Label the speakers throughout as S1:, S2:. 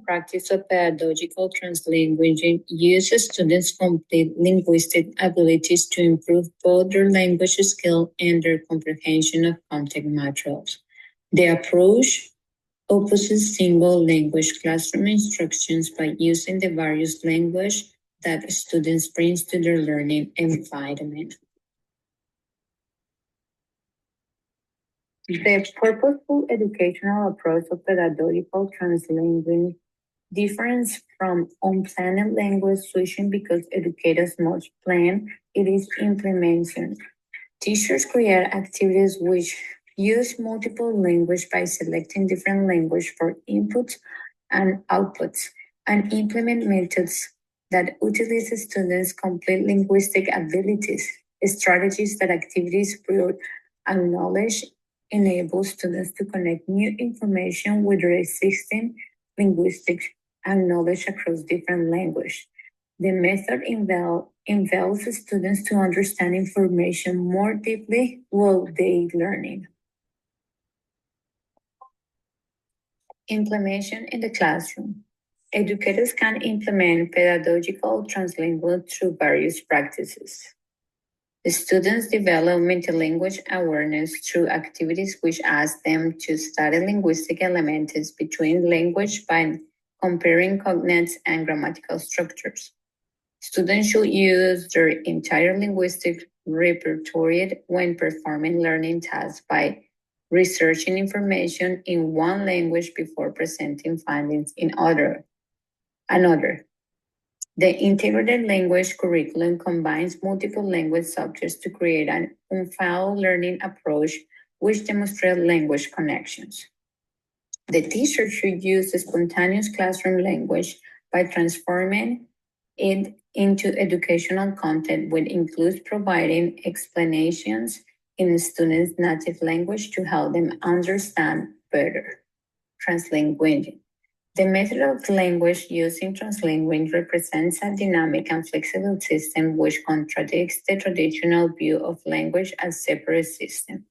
S1: Practice of pedagogical translanguaging uses students' complete linguistic abilities to improve both their language skill and their comprehension of content materials. The approach opposes single language classroom instructions by using the various language that students bring to their learning environment. The purposeful educational approach of pedagogical translanguaging differs from unplanned language switching because educators must plan it is implementation. Teachers create activities which use multiple language by selecting different language for inputs and outputs and implement methods that utilize students' complete linguistic abilities, strategies that activities build and knowledge enable students to connect new information with their existing linguistics and knowledge across different languages. The method involves students to understand information more deeply while they learning. Implementation in the classroom. Educators can implement pedagogical translingual through various practices. The students develop multilingual awareness through activities which ask them to study linguistic elements between language by comparing cognates and grammatical structures. Students should use their entire linguistic repertoire when performing learning tasks by researching information in one language before presenting findings in another. The integrated language curriculum combines multiple language subjects to create an unfiled learning approach which demonstrates language connections. The teacher should use the spontaneous classroom language by transforming it into educational content, which includes providing explanations in students' native language to help them understand better. Translanguaging. The method of language used in translanguaging represents a dynamic and flexible system which contradicts the traditional view of language as separate system.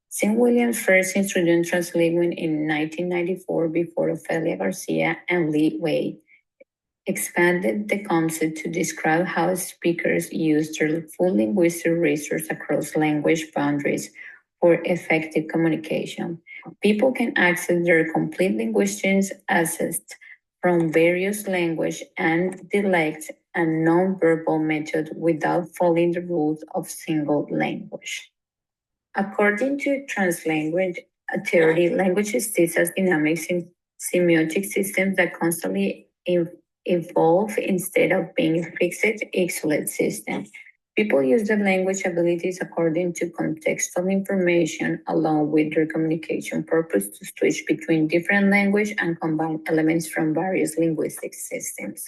S1: St. Williams first introduced translanguaging in 1994 before Ophelia Garcia and Lee Wei expanded the concept to describe how speakers use their full linguistic resource across language boundaries for effective communication. People can access their complete linguistic assets from various language and dialects and non-verbal methods without following the rules of single language. According to translanguage theory, language states as dynamic semiotic systems that constantly evolve instead of being fixed isolate systems. People use their language abilities according to contextual information along with their communication purpose to switch between different language and combine elements from various linguistic systems.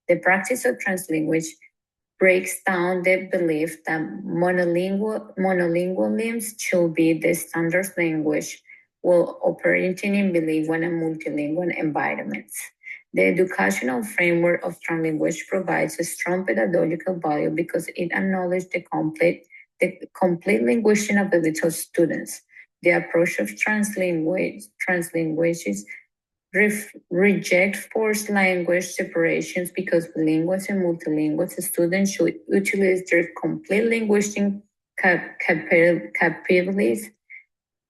S1: The practice of translanguage breaks down the belief that monolingualism should be the standard language while operating in bilingual and multilingual environments. The educational framework of translanguage provides a strong pedagogical value because it acknowledges the complete linguistic ability of students. The approach of translanguages reject forced language separations because bilinguals and multilingual students should utilize their complete linguistic capabilities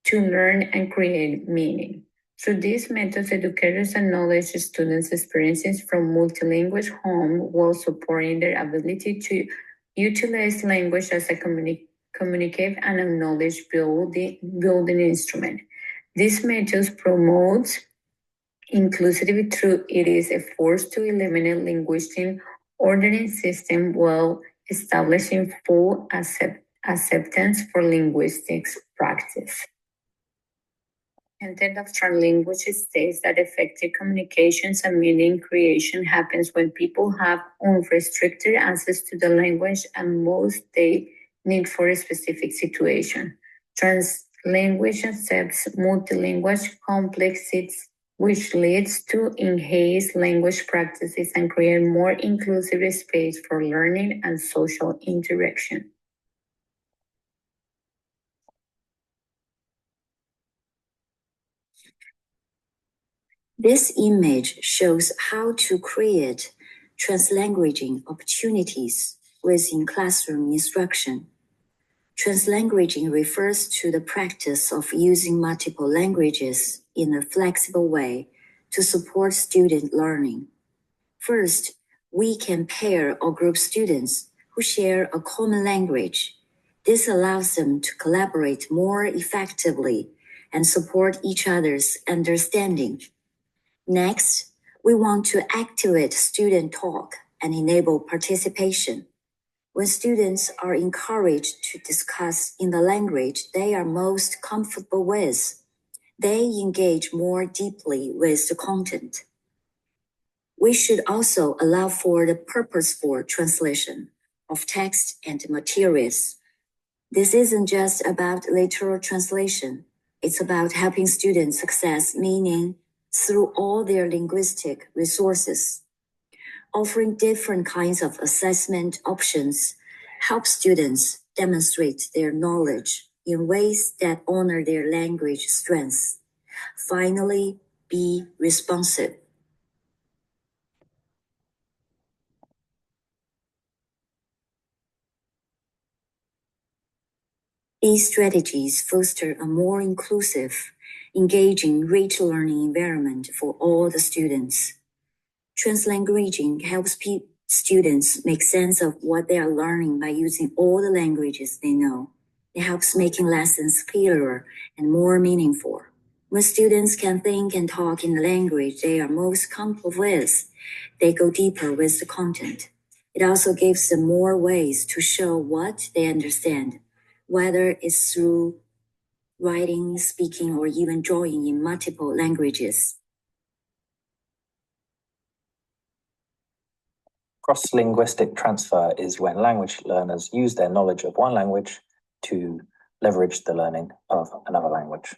S1: to learn and create meaning. Through these methods, educators acknowledge students' experiences from multilingual home while supporting their ability to utilize language as a communicate and acknowledge building instrument. These methods promote inclusivity through it is a force to eliminate linguistic ordering system while establishing full acceptance for linguistics practice. Intent of translanguage states that effective communications and meaning creation happens when people have unrestricted access to the language and most they need for a specific situation. Translanguage accepts multilingual complexities which leads to enhanced language practices and create more inclusive space for learning and social interaction.
S2: This image shows how to create translanguaging opportunities within classroom instruction. Translanguaging refers to the practice of using multiple languages in a flexible way to support student learning. First, we can pair or group students who share a common language. This allows them to collaborate more effectively and support each other's understanding. Next, we want to activate student talk and enable participation. When students are encouraged to discuss in the language they are most comfortable with, they engage more deeply with the content. We should also allow for the purposeful translation of text and materials. This isn't just about literal translation. It's about helping students access meaning through all their linguistic resources. Offering different kinds of assessment options helps students demonstrate their knowledge in ways that honor their language strengths. Finally, be responsive. These strategies foster a more inclusive, engaging, rich learning environment for all the students. Translanguaging helps students make sense of what they are learning by using all the languages they know. It helps making lessons clearer and more meaningful. When students can think and talk in the language they are most comfortable with, they go deeper with the content. It also gives them more ways to show what they understand, whether it's through writing, speaking, or even drawing in multiple languages.
S3: Cross-linguistic transfer is when language learners use their knowledge of one language to leverage the learning of another language.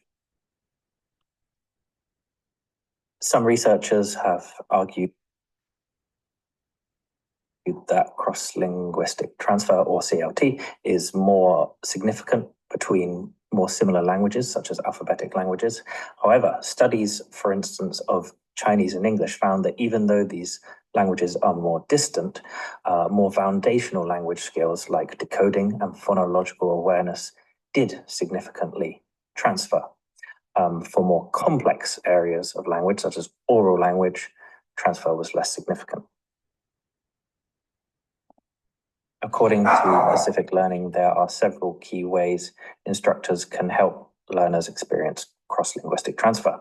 S3: Some researchers have argued that cross-linguistic transfer, or CLT, is more significant between more similar languages, such as alphabetic languages. However, studies, for instance, of Chinese and English found that even though these languages are more distant, more foundational language skills like decoding and phonological awareness did significantly transfer. For more complex areas of language, such as oral language, transfer was less significant. According to Pacific Learning, there are several key ways instructors can help learners experience cross-linguistic transfer.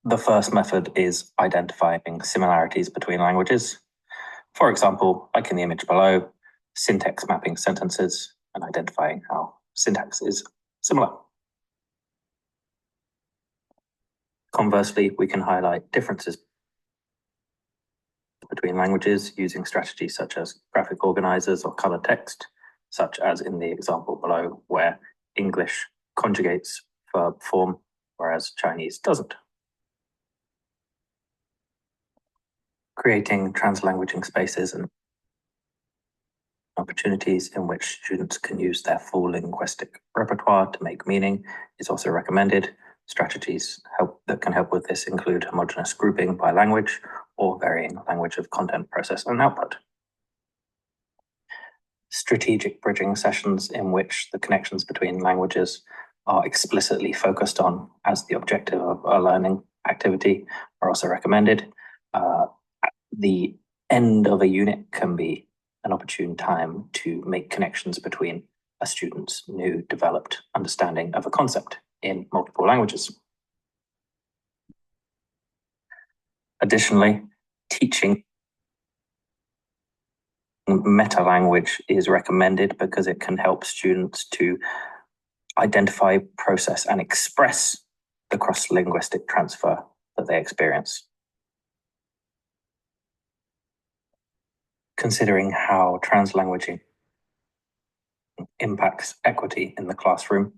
S3: The first method is identifying similarities between languages. For example, like in the image below, syntax mapping sentences and identifying how syntax is similar. Conversely, we can highlight differences between languages using strategies such as graphic organizers or color text, such as in the example below, where English conjugates verb form, whereas Chinese doesn't. Creating translanguaging spaces and opportunities in which students can use their full linguistic repertoire to make meaning is also recommended. Strategies that can help with this include homogeneous grouping by language or varying language of content, process, and output. Strategic bridging sessions in which the connections between languages are explicitly focused on as the objective of a learning activity are also recommended. The end of a unit can be an opportune time to make connections between a student's new developed understanding of a concept in multiple languages. Additionally, teaching meta language is recommended because it can help students to identify, process, and express the cross-linguistic transfer that they experience. Considering how translanguaging impacts equity in the classroom,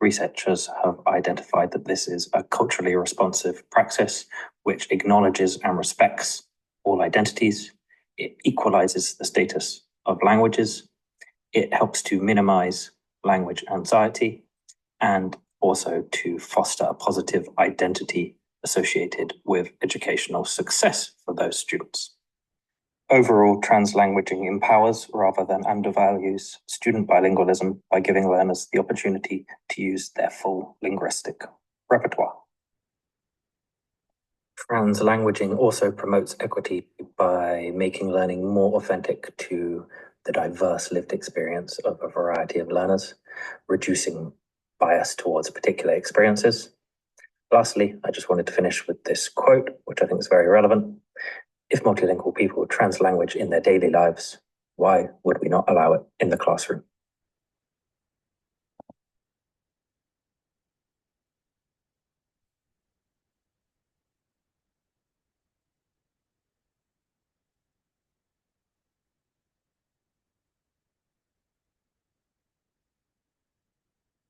S3: researchers have identified that this is a culturally responsive praxis which acknowledges and respects all identities. It equalizes the status of languages. It helps to minimize language anxiety, and also to foster a positive identity associated with educational success for those students. Overall, translanguaging empowers rather than undervalues student bilingualism by giving learners the opportunity to use their full linguistic repertoire. Translanguaging also promotes equity by making learning more authentic to the diverse lived experience of a variety of learners, reducing bias towards particular experiences. Lastly, I just wanted to finish with this quote, which I think is very relevant. If multilingual people translanguage in their daily lives, why would we not allow it in the classroom?